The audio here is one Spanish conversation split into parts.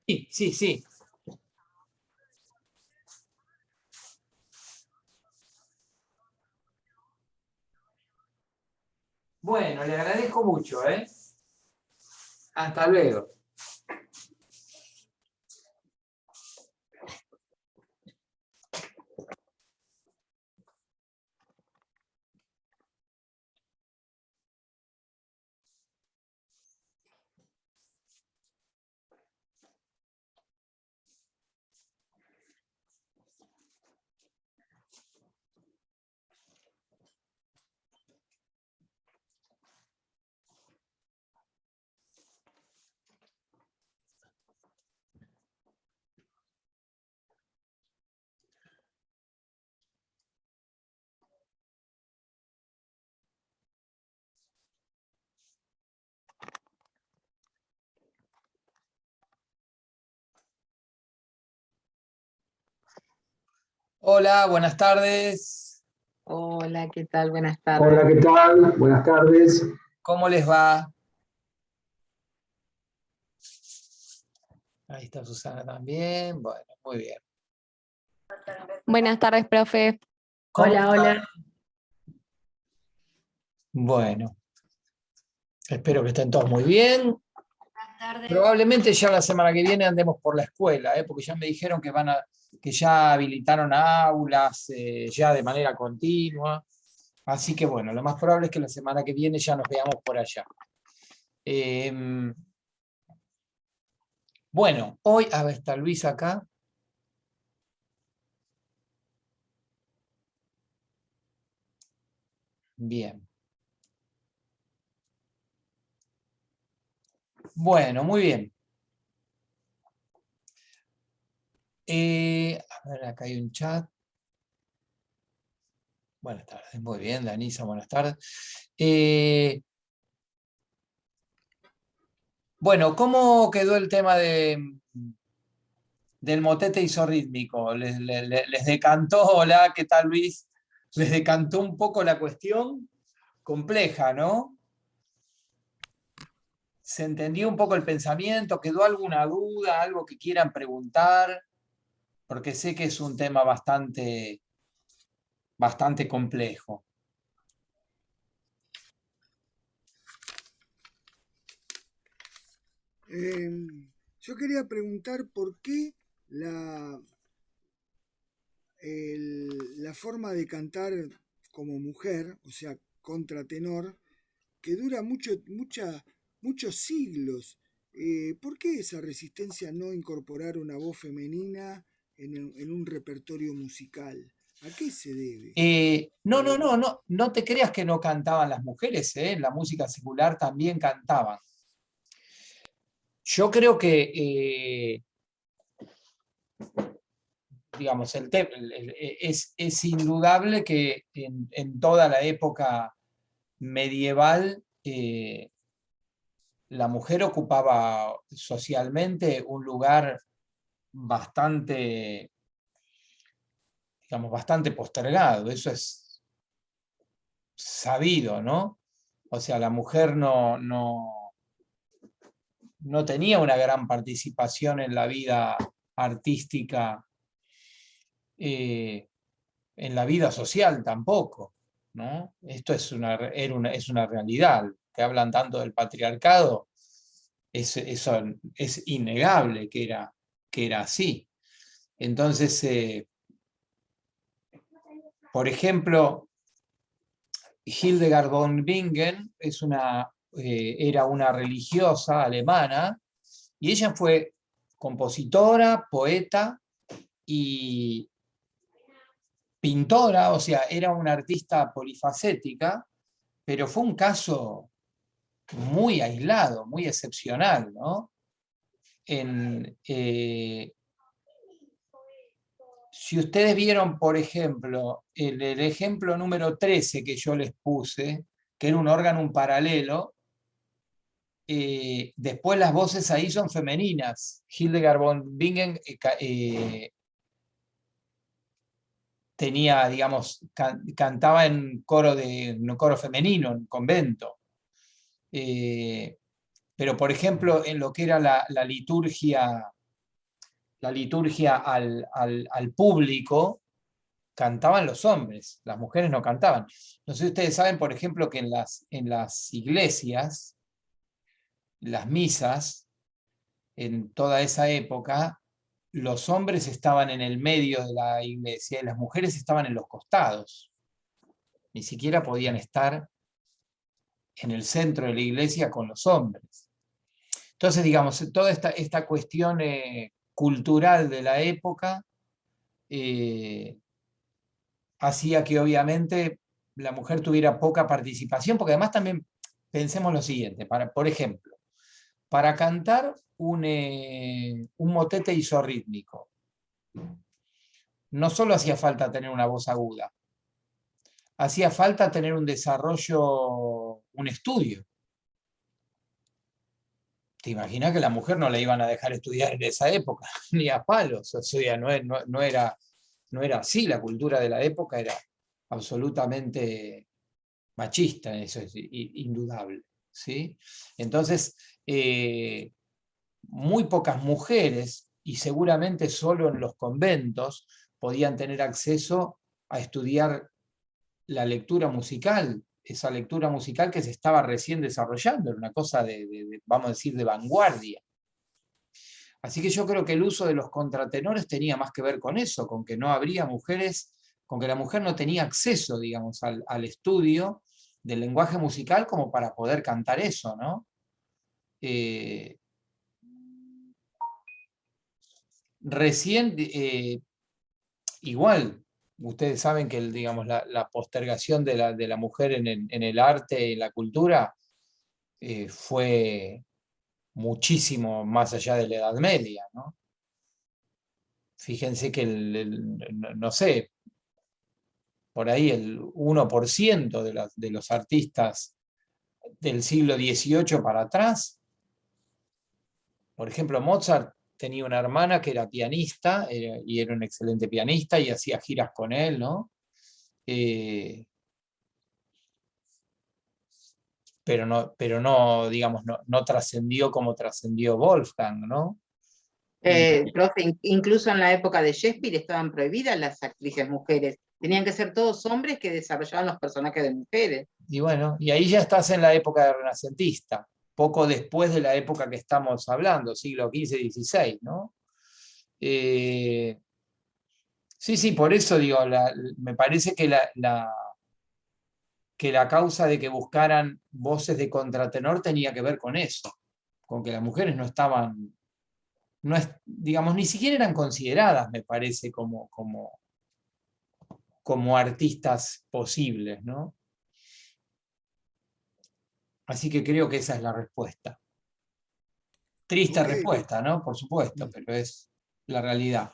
Sí, sí, sí. Bueno, le agradezco mucho, ¿eh? Hasta luego. Hola, buenas tardes. Hola, ¿qué tal? Buenas Hola, tardes. ¿qué tal? Buenas tardes. ¿Cómo les va? Ahí está Susana también. Bueno, muy bien. Buenas tardes, profe. ¿Cómo Hola, están? hola. Bueno, espero que estén todos muy bien. Probablemente ya la semana que viene andemos por la escuela, porque ya me dijeron que ya habilitaron aulas ya de manera continua. Así que bueno, lo más probable es que la semana que viene ya nos veamos por allá. Bueno, hoy, a ver, está Luis acá. Bien. Bueno, muy bien. A ver, acá hay un chat. Buenas tardes, muy bien, Danisa, buenas tardes. Bueno, ¿cómo quedó el tema del motete isorrítmico? ¿Les decantó? Hola, ¿qué tal, Luis? ¿Les decantó un poco la cuestión? Compleja, ¿no? ¿Se entendió un poco el pensamiento? ¿Quedó alguna duda? ¿Algo que quieran preguntar? Porque sé que es un tema bastante complejo. Yo quería preguntar por qué la forma de cantar como mujer, o sea, contratenor, que dura muchos siglos. ¿Por qué esa resistencia a no incorporar una voz femenina en un repertorio musical? ¿A qué se debe? No te creas que no cantaban las mujeres, ¿eh? En la música secular también cantaban. Yo creo que, digamos, es indudable que en toda la época medieval la mujer ocupaba socialmente un lugar bastante, digamos, bastante postergado. Eso es sabido, ¿no? O sea, la mujer no tenía una gran participación en la vida artística, en la vida social tampoco, ¿no? Esto es es una realidad. Que hablan tanto del patriarcado, eso es innegable que era así. Entonces, por ejemplo, Hildegard von Bingen era una religiosa alemana y ella fue compositora, poeta y pintora, o sea, era una artista polifacética, pero fue un caso muy aislado, muy excepcional, ¿no? Si ustedes vieron, por ejemplo, el ejemplo número 13 que yo les puse, que era un órgano paralelo, después las voces ahí son femeninas. Hildegard von Bingen tenía, digamos, cantaba en un coro femenino, en convento. Pero, por ejemplo, en lo que era la liturgia la liturgia al público, cantaban los hombres, las mujeres no cantaban. No sé si ustedes saben, por ejemplo, que en las iglesias, las misas, en toda esa época, los hombres estaban en el medio de la iglesia y las mujeres estaban en los costados. Ni siquiera podían estar en el centro de la iglesia con los hombres. Entonces, digamos, toda esta cuestión cultural de la época hacía que obviamente la mujer tuviera poca participación, porque además también pensemos lo siguiente, por ejemplo, para cantar un motete isorrítmico, no solo hacía falta tener una voz aguda, hacía falta tener un desarrollo, un estudio. ¿Te imaginas que la mujer no la iban a dejar estudiar en esa época? Ni a palos. O sea, no era así. La cultura de la época era absolutamente machista, eso es indudable, ¿sí? Entonces, muy pocas mujeres, y seguramente solo en los conventos, podían tener acceso a estudiar la lectura musical, esa lectura musical que se estaba recién desarrollando, era una cosa vamos a decir, de vanguardia. Así que yo creo que el uso de los contratenores tenía más que ver con eso, con que no habría mujeres, con que la mujer no tenía acceso, digamos, al estudio del lenguaje musical como para poder cantar eso, ¿no? Recién, igual, ustedes saben que digamos, la postergación de la mujer en el arte y la cultura fue muchísimo más allá de la Edad Media, ¿no? Fíjense que no sé, por ahí el 1% de los artistas del siglo XVIII para atrás, por ejemplo, Mozart tenía una hermana que era pianista, y era un excelente pianista, y hacía giras con él, ¿no? Pero no, digamos, no trascendió como trascendió Wolfgang, ¿no? Profe, incluso en la época de Shakespeare estaban prohibidas las actrices mujeres. Tenían que ser todos hombres que desarrollaban los personajes de mujeres. Y bueno, y ahí ya estás en la época de renacentista, poco después de la época que estamos hablando, siglo XV, XVI, ¿no? Sí, por eso digo, me parece que que la causa de que buscaran voces de contratenor tenía que ver con eso, con que las mujeres no estaban, digamos, ni siquiera eran consideradas, me parece, como artistas posibles, ¿no? Así que creo que esa es la respuesta. Triste respuesta, ¿no? Por supuesto, pero es la realidad.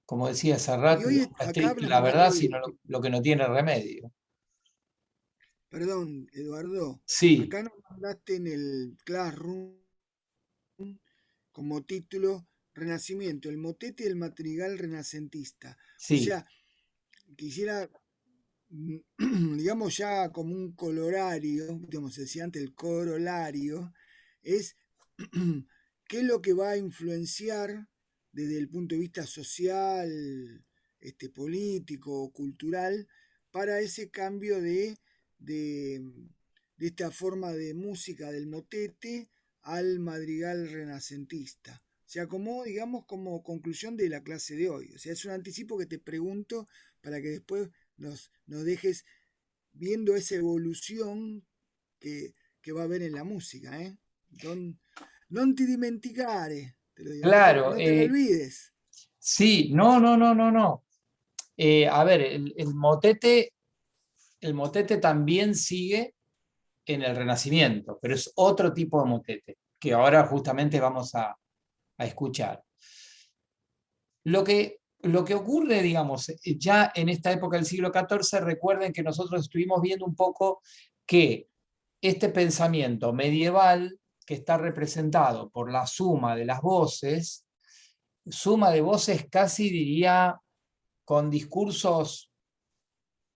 Como decía Serrat, es triste la verdad, sino lo que no tiene remedio. Perdón, Eduardo. Sí. Acá nos mandaste en el Classroom como título Renacimiento, el motete del madrigal renacentista. Sí. O sea, quisiera, digamos ya como un colorario, digamos, se decía antes el corolario, es qué es lo que va a influenciar desde el punto de vista social, político, cultural, para ese cambio de esta forma de música del motete al madrigal renacentista. O sea, como, digamos, como conclusión de la clase de hoy. O sea, es un anticipo que te pregunto para que después nos dejes viendo esa evolución que va a haber en la música, ¿eh? Non ti dimenticare, te lo digo, Claro. no te lo olvides. Sí, no. A ver, el motete también sigue en el Renacimiento, pero es otro tipo de motete, que ahora justamente vamos a escuchar. Lo que ocurre, digamos, ya en esta época del siglo XIV, recuerden que nosotros estuvimos viendo un poco que este pensamiento medieval, que está representado por la suma de las voces, suma de voces casi diría con discursos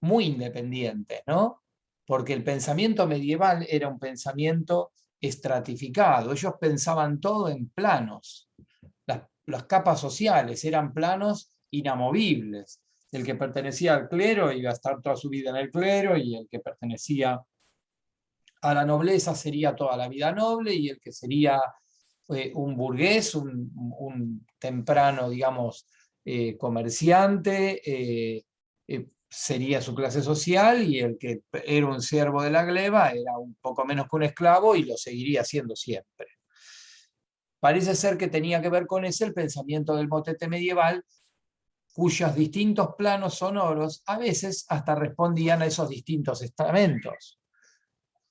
muy independientes, ¿no? Porque el pensamiento medieval era un pensamiento estratificado, ellos pensaban todo en planos. las capas sociales, eran planos inamovibles. El que pertenecía al clero iba a estar toda su vida en el clero, y el que pertenecía a la nobleza sería toda la vida noble, y el que sería un burgués, un temprano, digamos, comerciante, sería su clase social, y el que era un siervo de la gleba era un poco menos que un esclavo, y lo seguiría siendo siempre. Parece ser que tenía que ver con ese el pensamiento del motete medieval, cuyos distintos planos sonoros a veces hasta respondían a esos distintos estamentos.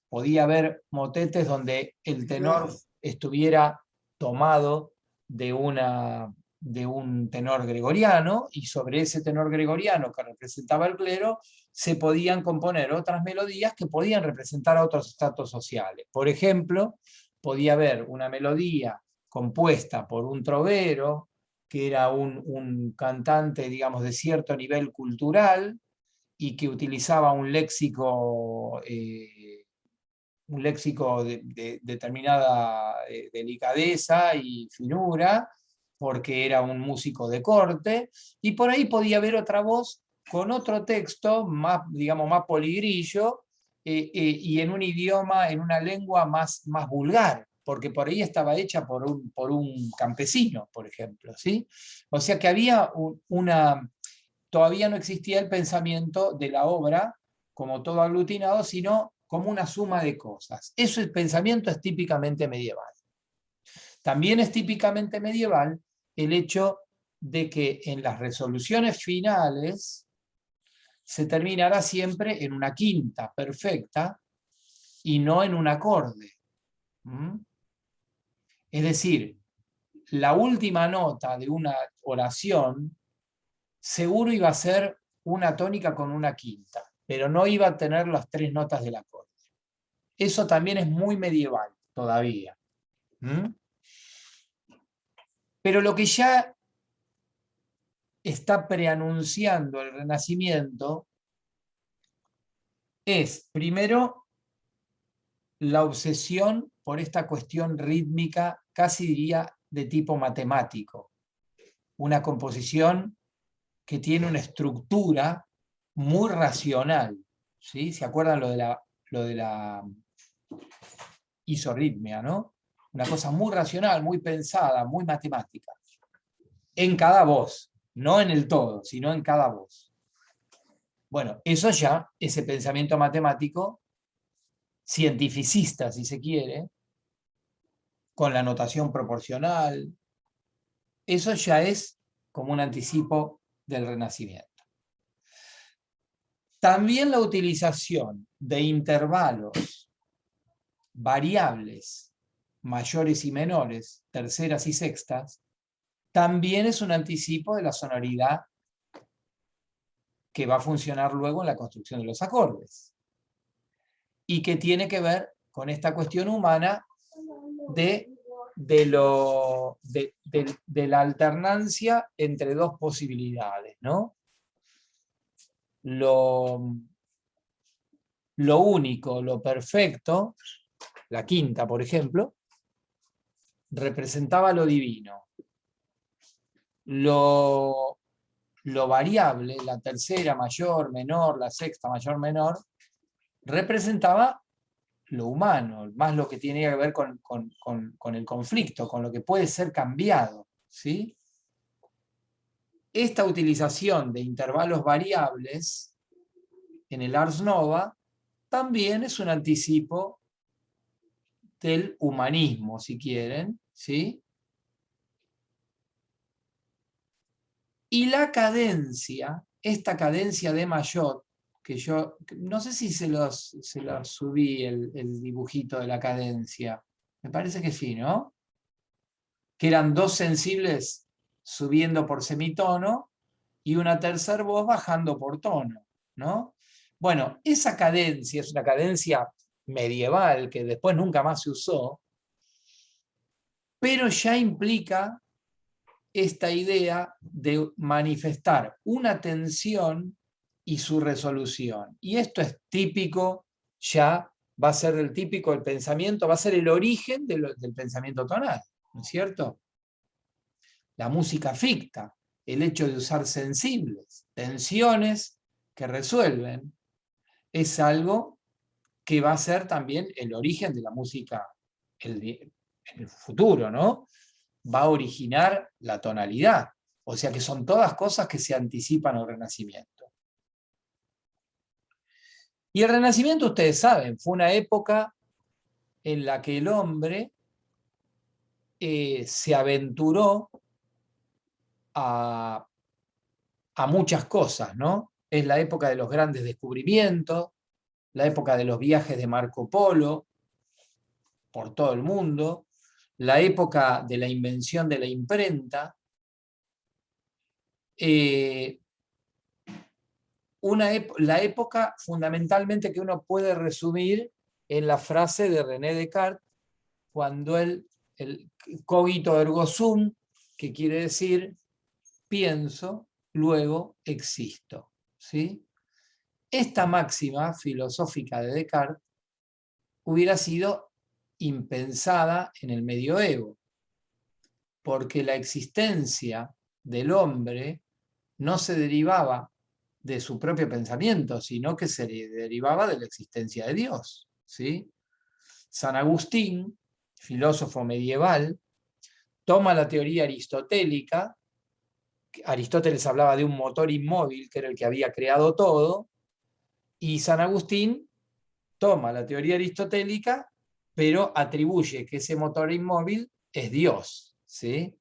Podía haber motetes donde el tenor estuviera tomado de un tenor gregoriano, y sobre ese tenor gregoriano que representaba el clero se podían componer otras melodías que podían representar a otros estratos sociales. Por ejemplo, podía haber una melodía compuesta por un trovero, que era un cantante, digamos, de cierto nivel cultural, y que utilizaba un léxico de determinada delicadeza y finura, porque era un músico de corte, y por ahí podía haber otra voz con otro texto, más, digamos, más poligrillo, y en un idioma, en una lengua más vulgar, porque por ahí estaba hecha por un campesino, por ejemplo, ¿sí? O sea que había todavía no existía el pensamiento de la obra como todo aglutinado, sino como una suma de cosas. Eso, el pensamiento es típicamente medieval. También es típicamente medieval el hecho de que en las resoluciones finales se terminará siempre en una quinta perfecta y no en un acorde. Es decir, la última nota de una oración seguro iba a ser una tónica con una quinta, pero no iba a tener las 3 notas del acorde. Eso también es muy medieval todavía. Pero lo que ya está preanunciando el Renacimiento es, primero, la obsesión por esta cuestión rítmica, casi diría de tipo matemático. Una composición que tiene una estructura muy racional, ¿sí? ¿Se acuerdan lo de la isorritmia, ¿no? Una cosa muy racional, muy pensada, muy matemática. En cada voz, no en el todo, sino en cada voz. Bueno, eso ya, ese pensamiento matemático, cientificista, si se quiere, con la notación proporcional, eso ya es como un anticipo del Renacimiento. También la utilización de intervalos variables, mayores y menores, terceras y sextas, también es un anticipo de la sonoridad que va a funcionar luego en la construcción de los acordes, y que tiene que ver con esta cuestión humana de la alternancia entre dos posibilidades, ¿no? Lo único, lo perfecto, la quinta, por ejemplo, representaba lo divino. Lo variable, la tercera mayor, menor, la sexta mayor, menor, representaba lo humano, más lo que tiene que ver con el conflicto, con lo que puede ser cambiado, ¿sí? Esta utilización de intervalos variables en el Ars Nova también es un anticipo del humanismo, si quieren, ¿sí? Y la cadencia, esta cadencia de Maillot, que yo no sé si se los subí el dibujito de la cadencia, me parece que sí, ¿no? Que eran 2 sensibles subiendo por semitono y una tercera voz bajando por tono, ¿no? Bueno, esa cadencia es una cadencia medieval que después nunca más se usó, pero ya implica esta idea de manifestar una tensión y su resolución. Y esto es típico, ya va a ser el típico del pensamiento, va a ser el origen del pensamiento tonal, ¿no es cierto? la música ficta, el hecho de usar sensibles, tensiones que resuelven, es algo que va a ser también el origen de la música en el futuro, ¿no? Va a originar la tonalidad. O sea que son todas cosas que se anticipan al Renacimiento. Y el Renacimiento, ustedes saben, fue una época en la que el hombre se aventuró a muchas cosas, ¿no? Es la época de los grandes descubrimientos, la época de los viajes de Marco Polo por todo el mundo, la época de la invención de la imprenta, la época fundamentalmente que uno puede resumir en la frase de René Descartes, cuando el cogito ergo sum, que quiere decir pienso, luego existo. ¿Sí? Esta máxima filosófica de Descartes hubiera sido impensada en el medioevo, porque la existencia del hombre no se derivaba de su propio pensamiento, sino que se derivaba de la existencia de Dios. ¿Sí? San Agustín, filósofo medieval, toma la teoría aristotélica. Aristóteles hablaba de un motor inmóvil, que era el que había creado todo, y San Agustín toma la teoría aristotélica, pero atribuye que ese motor inmóvil es Dios. ¿Sí?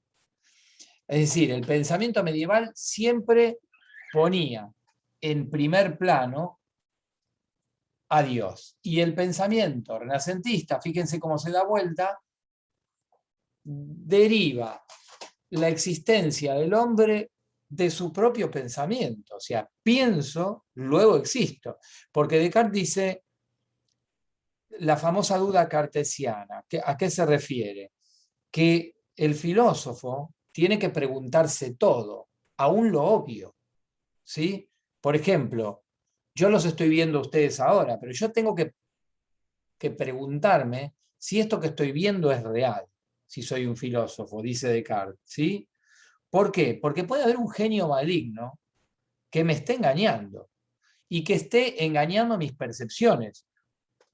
Es decir, el pensamiento medieval siempre ponía en primer plano a Dios. Y el pensamiento renacentista, fíjense cómo se da vuelta, deriva la existencia del hombre de su propio pensamiento. O sea, pienso, luego existo. Porque Descartes dice la famosa duda cartesiana. ¿A qué se refiere? Que el filósofo tiene que preguntarse todo, aún lo obvio. ¿Sí? Por ejemplo, yo los estoy viendo a ustedes ahora, pero yo tengo que preguntarme si esto que estoy viendo es real, si soy un filósofo, dice Descartes. ¿Sí? ¿Por qué? Porque puede haber un genio maligno que me esté engañando y que esté engañando mis percepciones.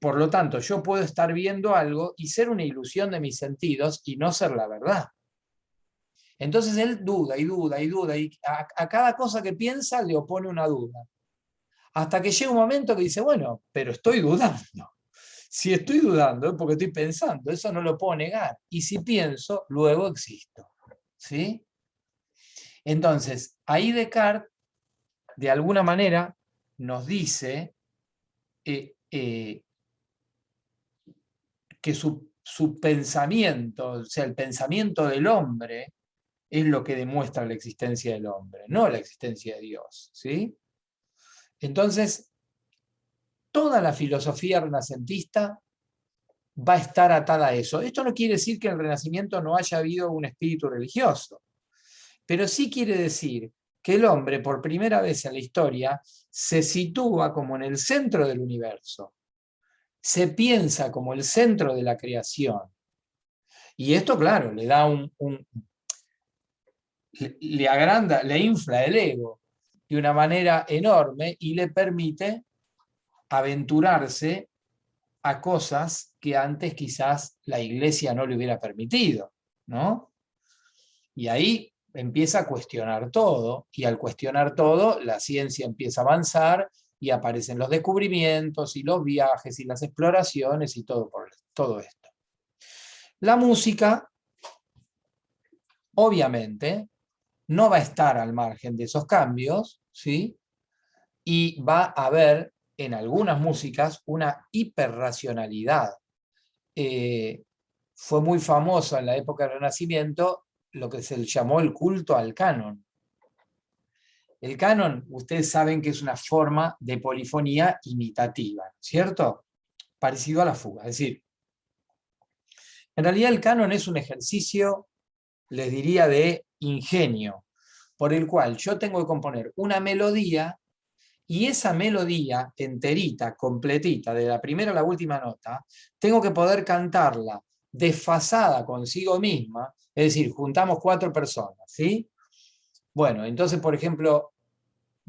Por lo tanto, yo puedo estar viendo algo y ser una ilusión de mis sentidos y no ser la verdad. Entonces él duda y duda y duda, y a cada cosa que piensa le opone una duda. Hasta que llega un momento que dice, bueno, pero estoy dudando. Si estoy dudando es porque estoy pensando, eso no lo puedo negar. Y si pienso, luego existo. ¿Sí? Entonces, ahí Descartes, de alguna manera, nos dice que su pensamiento, o sea, el pensamiento del hombre, es lo que demuestra la existencia del hombre, no la existencia de Dios. ¿Sí? Entonces, toda la filosofía renacentista va a estar atada a eso. Esto no quiere decir que en el Renacimiento no haya habido un espíritu religioso, pero sí quiere decir que el hombre, por primera vez en la historia, se sitúa como en el centro del universo. Se piensa como el centro de la creación. Y esto, claro, le da le agranda, le infla el ego de una manera enorme y le permite aventurarse a cosas que antes quizás la Iglesia no le hubiera permitido, ¿no? Y ahí empieza a cuestionar todo, y al cuestionar todo, la ciencia empieza a avanzar y aparecen los descubrimientos y los viajes y las exploraciones y todo esto. La música, obviamente, no va a estar al margen de esos cambios, ¿sí? Y va a haber en algunas músicas una hiperracionalidad. Fue muy famoso en la época del Renacimiento lo que se llamó el culto al canon. El canon, ustedes saben que es una forma de polifonía imitativa, ¿cierto? Parecido a la fuga. Es decir, en realidad el canon es un ejercicio, les diría, de ingenio, por el cual yo tengo que componer una melodía y esa melodía enterita, completita, de la primera a la última nota, tengo que poder cantarla desfasada consigo misma, es decir, juntamos 4 personas, ¿sí? Bueno, entonces, por ejemplo,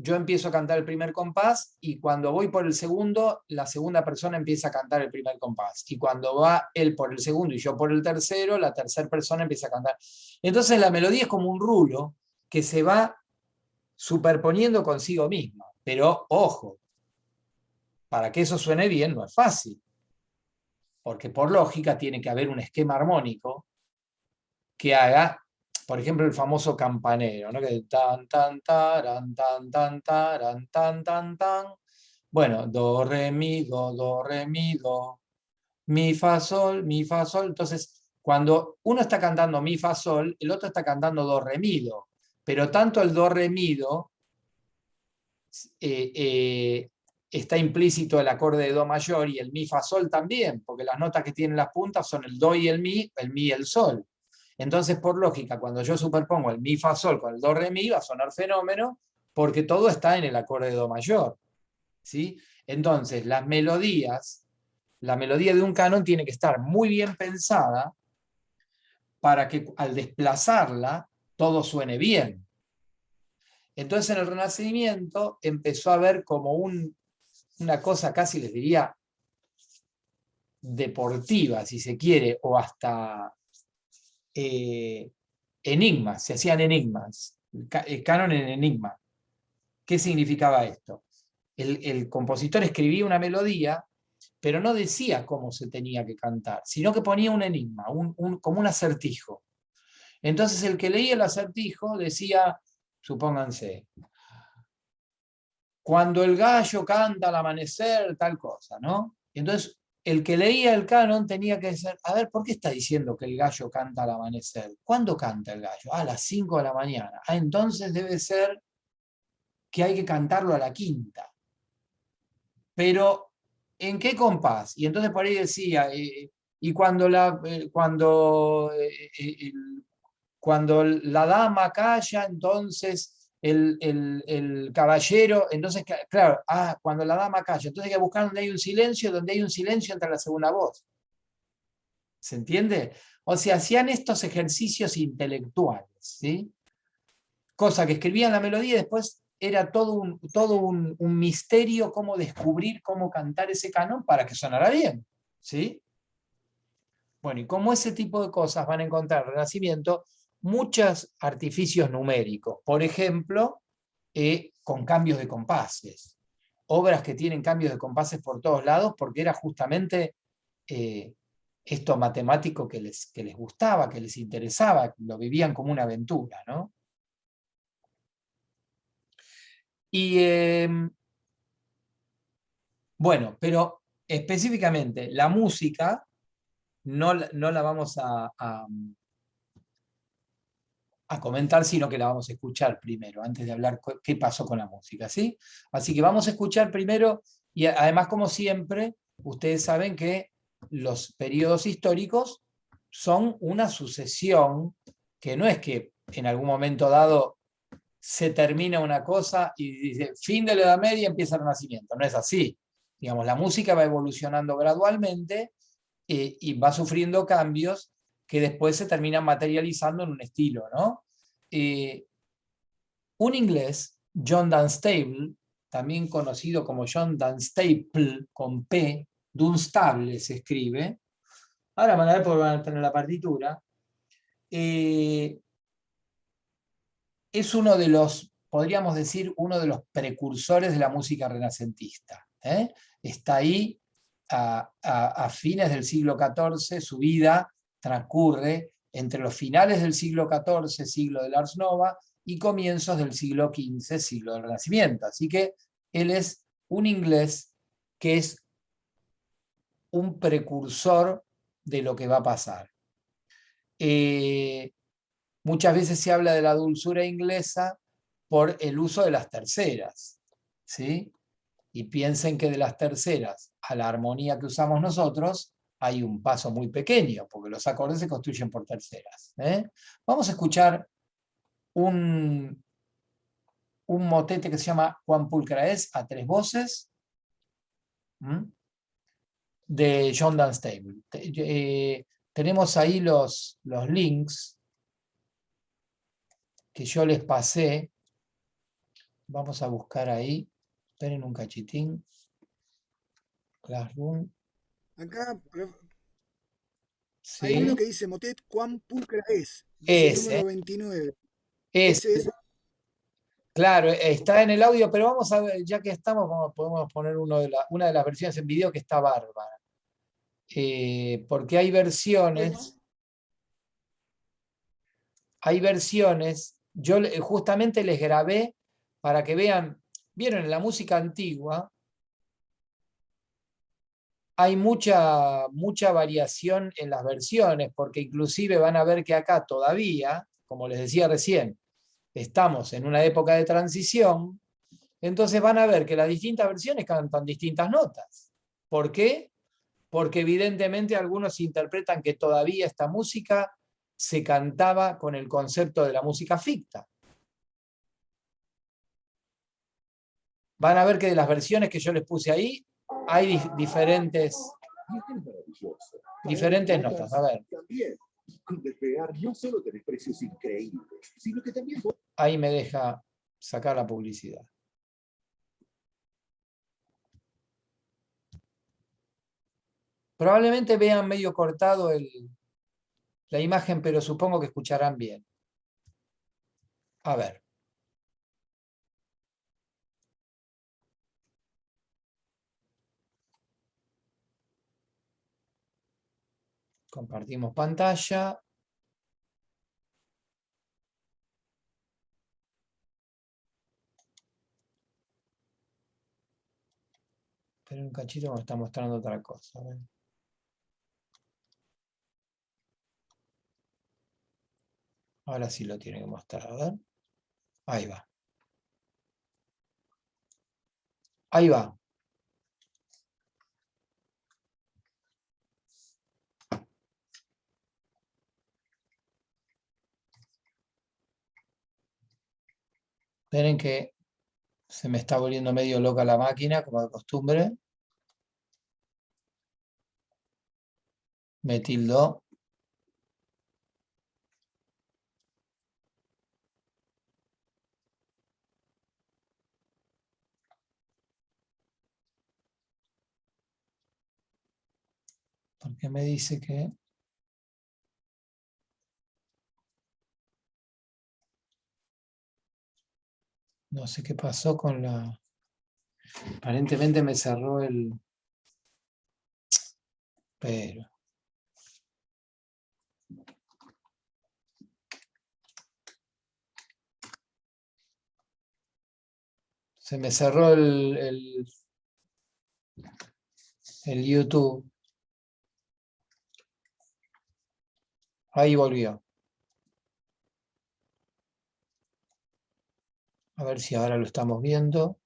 yo empiezo a cantar el primer compás y cuando voy por el segundo, la segunda persona empieza a cantar el primer compás. Y cuando va él por el segundo y yo por el tercero, la tercera persona empieza a cantar. Entonces la melodía es como un rulo que se va superponiendo consigo misma. Pero, ojo, para que eso suene bien no es fácil. Porque por lógica tiene que haber un esquema armónico que haga, por ejemplo, el famoso campanero, ¿no? Que tan, tan, taran, tan, tan, taran, tan, tan, tan. Bueno, do, re, mi, do, mi, fa, sol, mi, fa, sol. Entonces, cuando uno está cantando mi, fa, sol, el otro está cantando do, re, mi, do. Pero tanto el do, re, mi, do está implícito el acorde de do mayor y el mi, fa, sol también, porque las notas que tienen las puntas son el do y el mi y el sol. Entonces, por lógica, cuando yo superpongo el mi, fa, sol con el do, re, mi, va a sonar fenómeno, porque todo está en el acorde de do mayor, ¿sí? Entonces, la melodía de un canon tiene que estar muy bien pensada para que al desplazarla todo suene bien. Entonces, en el Renacimiento empezó a haber como una cosa casi, les diría, deportiva, si se quiere, o hasta enigmas, se hacían enigmas, canon en enigma. ¿Qué significaba esto? El compositor escribía una melodía, pero no decía cómo se tenía que cantar, sino que ponía un enigma, como un acertijo. Entonces el que leía el acertijo decía, supónganse, cuando el gallo canta al amanecer, tal cosa, ¿no? Entonces el que leía el canon tenía que decir, a ver, ¿por qué está diciendo que el gallo canta al amanecer? ¿Cuándo canta el gallo? A las 5 de la mañana. Entonces debe ser que hay que cantarlo a la quinta. Pero, ¿en qué compás? Y entonces por ahí decía, y cuando la dama calla, entonces el caballero, entonces, claro, cuando la dama calla, entonces hay que buscar donde hay un silencio entra la segunda voz. ¿Se entiende? O sea, hacían estos ejercicios intelectuales, ¿sí? Cosa que escribían la melodía y después era todo un misterio cómo descubrir, cómo cantar ese canon para que sonara bien, ¿sí? Bueno, y como ese tipo de cosas van a encontrar en el Renacimiento muchos artificios numéricos. Por ejemplo, con cambios de compases. Obras que tienen cambios de compases por todos lados porque era justamente esto matemático que les gustaba, que les interesaba, lo vivían como una aventura, ¿no? Y bueno, pero específicamente la música no la vamos a comentar, sino que la vamos a escuchar primero, antes de hablar qué pasó con la música, ¿sí? Así que vamos a escuchar primero, y además, como siempre, ustedes saben que los periodos históricos son una sucesión, que no es que en algún momento dado se termina una cosa y dice, fin de la Edad Media, empieza el Renacimiento. No es así. Digamos, la música va evolucionando gradualmente y va sufriendo cambios que después se terminan materializando en un estilo, ¿no? Un inglés, John Dunstable, también conocido como John Dunstable, con P, Dunstable se escribe, ahora van a ver porque van a tener la partitura, es uno de los, podríamos decir, uno de los precursores de la música renacentista. Está ahí a fines del siglo XIV, su vida transcurre entre los finales del siglo XIV, siglo del Ars Nova, y comienzos del siglo XV, siglo del Renacimiento. Así que él es un inglés que es un precursor de lo que va a pasar. Muchas veces se habla de la dulzura inglesa por el uso de las terceras, ¿sí? Y piensen que de las terceras a la armonía que usamos nosotros hay un paso muy pequeño, porque los acordes se construyen por terceras. Vamos a escuchar un motete que se llama Juan Pulcraez a 3 voces, de John Dunstable. tenemos ahí los links que yo les pasé. Vamos a buscar ahí. Esperen un cachitín. Classroom. Acá Sí. hay uno que dice Motet cuán pulcra es. Es el número 29. Ese es. Claro, está en el audio, pero vamos a ver, ya que estamos, podemos poner una de las versiones en video que está bárbara. Porque hay versiones, yo justamente les grabé para que vean, vieron en la música antigua, hay mucha variación en las versiones, porque inclusive van a ver que acá todavía, como les decía recién, estamos en una época de transición, entonces van a ver que las distintas versiones cantan distintas notas. ¿Por qué? Porque evidentemente algunos interpretan que todavía esta música se cantaba con el concepto de la música ficta. Van a ver que de las versiones que yo les puse ahí, hay diferentes notas. A ver. No solo tenés precios increíbles, sino que también... Ahí me deja sacar la publicidad. Probablemente vean medio cortado la imagen, pero supongo que escucharán bien. A ver. Compartimos pantalla. Pero un cachito me está mostrando otra cosa. ¿Ven? Ahora sí lo tiene que mostrar. A ver. Ahí va. Ahí va. Esperen que se me está volviendo medio loca la máquina, como de costumbre. Me tildó. Porque me dice que... No sé qué pasó con la... Aparentemente me cerró el... Pero... Se me cerró el YouTube. Ahí volvió. A ver si ahora lo estamos viendo.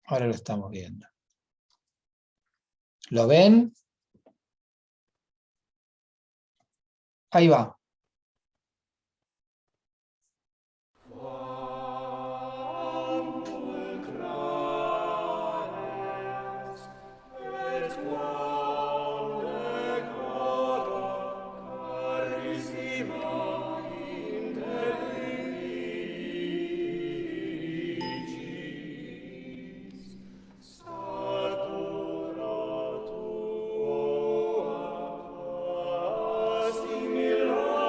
Ahora lo estamos viendo. ¿Lo ven? Ahí va. Simila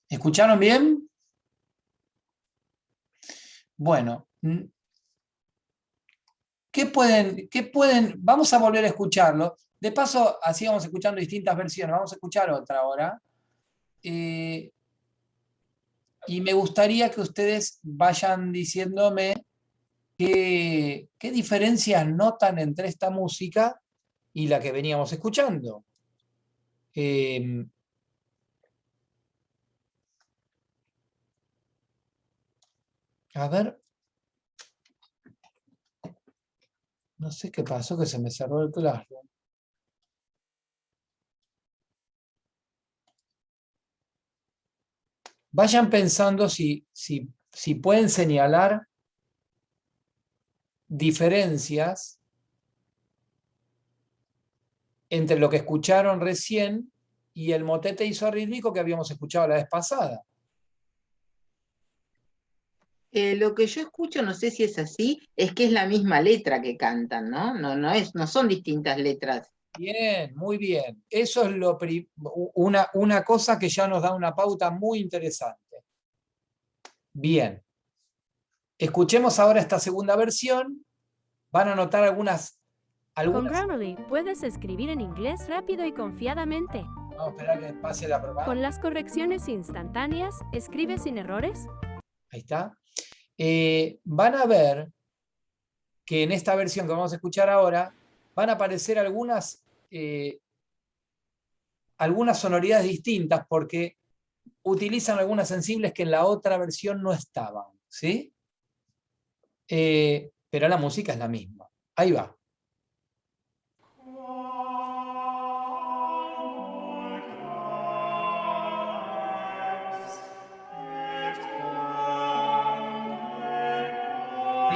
¿Escucharon bien? Bueno, ¿qué pueden? Vamos a volver a escucharlo. De paso, así vamos escuchando distintas versiones. Vamos a escuchar otra ahora. Y me gustaría que ustedes vayan diciéndome qué diferencias notan entre esta música y la que veníamos escuchando. A ver. No sé qué pasó, que se me cerró el Classroom. Vayan pensando si pueden señalar diferencias entre lo que escucharon recién y el motete isorrítmico que habíamos escuchado la vez pasada. Lo que yo escucho, no sé si es así, es que es la misma letra que cantan, ¿no? No son distintas letras. Bien, muy bien. Eso es una cosa que ya nos da una pauta muy interesante. Bien. Escuchemos ahora esta segunda versión. Van a notar algunas... Con Grammarly puedes escribir en inglés rápido y confiadamente. Vamos a esperar que pase la prueba. Con las correcciones instantáneas, ¿escribes sin errores? Ahí está. Van a ver que en esta versión que vamos a escuchar ahora van a aparecer algunas sonoridades distintas porque utilizan algunas sensibles que en la otra versión no estaban, ¿sí? Pero la música es la misma. Ahí va. Sí.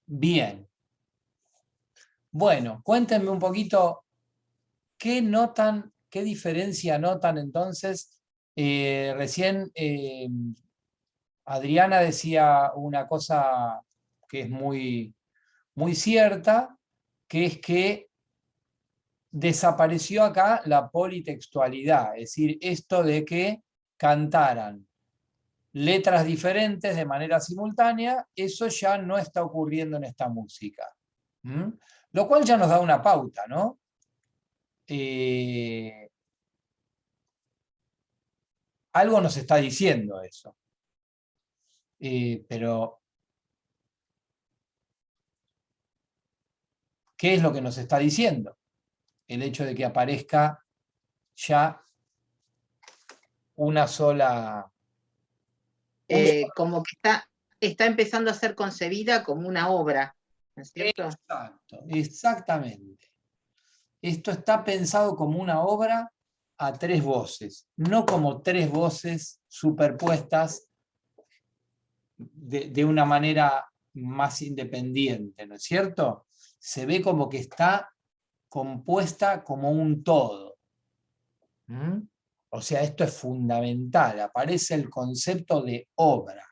Bien. Bueno, cuéntenme un poquito qué notan, qué diferencia notan entonces. Recién Adriana decía una cosa que es muy, muy cierta, que es que desapareció acá la politextualidad, es decir, esto de que cantaran letras diferentes de manera simultánea, eso ya no está ocurriendo en esta música. Lo cual ya nos da una pauta, ¿no? algo nos está diciendo eso. Pero, ¿qué es lo que nos está diciendo? El hecho de que aparezca ya una sola... Como que está empezando a ser concebida como una obra, ¿no es cierto? Exacto, exactamente. Esto está pensado como una obra a 3 voces, no como 3 voces superpuestas de una manera más independiente, ¿no es cierto? Se ve como que está compuesta como un todo. ¿Mm? O sea, esto es fundamental, aparece el concepto de obra,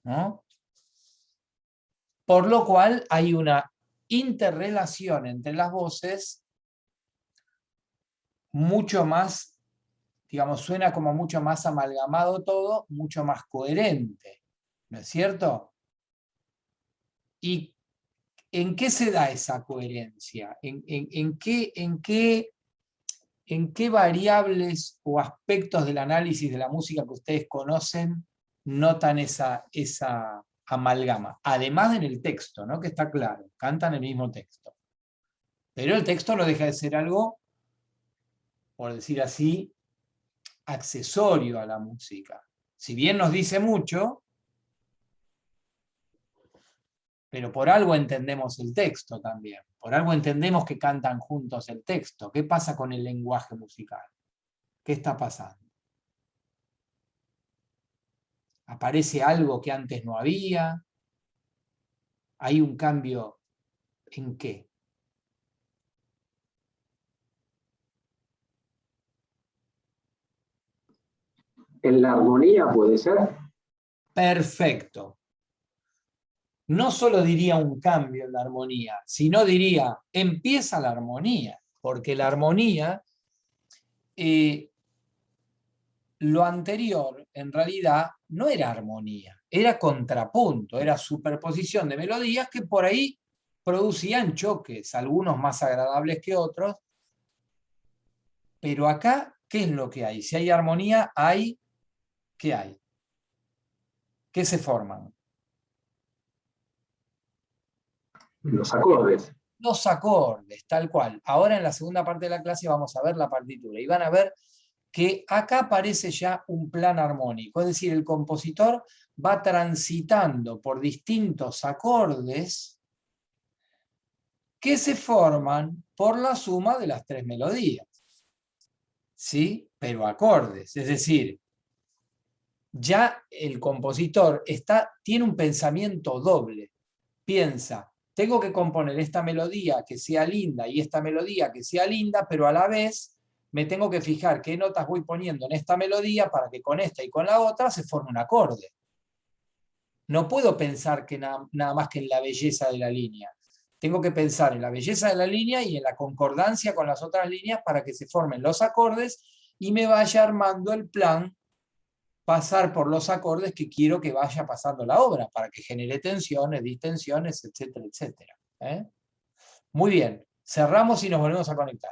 ¿no? Por lo cual hay una interrelación entre las voces mucho más, digamos, suena como mucho más amalgamado todo, mucho más coherente, ¿no es cierto? ¿Y en qué se da esa coherencia? ¿En qué variables o aspectos del análisis de la música que ustedes conocen notan esa amalgama? Además en el texto, ¿no? Que está claro, cantan el mismo texto. Pero el texto no deja de ser algo, por decir así, accesorio a la música. Si bien nos dice mucho, pero por algo entendemos el texto también. Por algo entendemos que cantan juntos el texto. ¿Qué pasa con el lenguaje musical? ¿Qué está pasando? ¿Aparece algo que antes no había? ¿Hay un cambio en qué? En la armonía puede ser. Perfecto. No solo diría un cambio en la armonía, sino diría, empieza la armonía, porque la armonía, lo anterior en realidad no era armonía, era contrapunto, era superposición de melodías que por ahí producían choques, algunos más agradables que otros, pero acá, ¿qué es lo que hay? Si hay armonía, ¿qué hay? ¿Qué se forman? Los acordes. Los acordes, tal cual. Ahora en la segunda parte de la clase vamos a ver la partitura y van a ver que acá aparece ya un plan armónico, es decir, el compositor va transitando por distintos acordes que se forman por la suma de las 3 melodías. ¿Sí? Pero acordes, es decir, ya el compositor tiene un pensamiento doble. Piensa, tengo que componer esta melodía que sea linda y esta melodía que sea linda, pero a la vez me tengo que fijar qué notas voy poniendo en esta melodía para que con esta y con la otra se forme un acorde. No puedo pensar que nada más que en la belleza de la línea. Tengo que pensar en la belleza de la línea y en la concordancia con las otras líneas para que se formen los acordes y me vaya armando el plan, pasar por los acordes que quiero que vaya pasando la obra, para que genere tensiones, distensiones, etcétera, etcétera. Muy bien, cerramos y nos volvemos a conectar.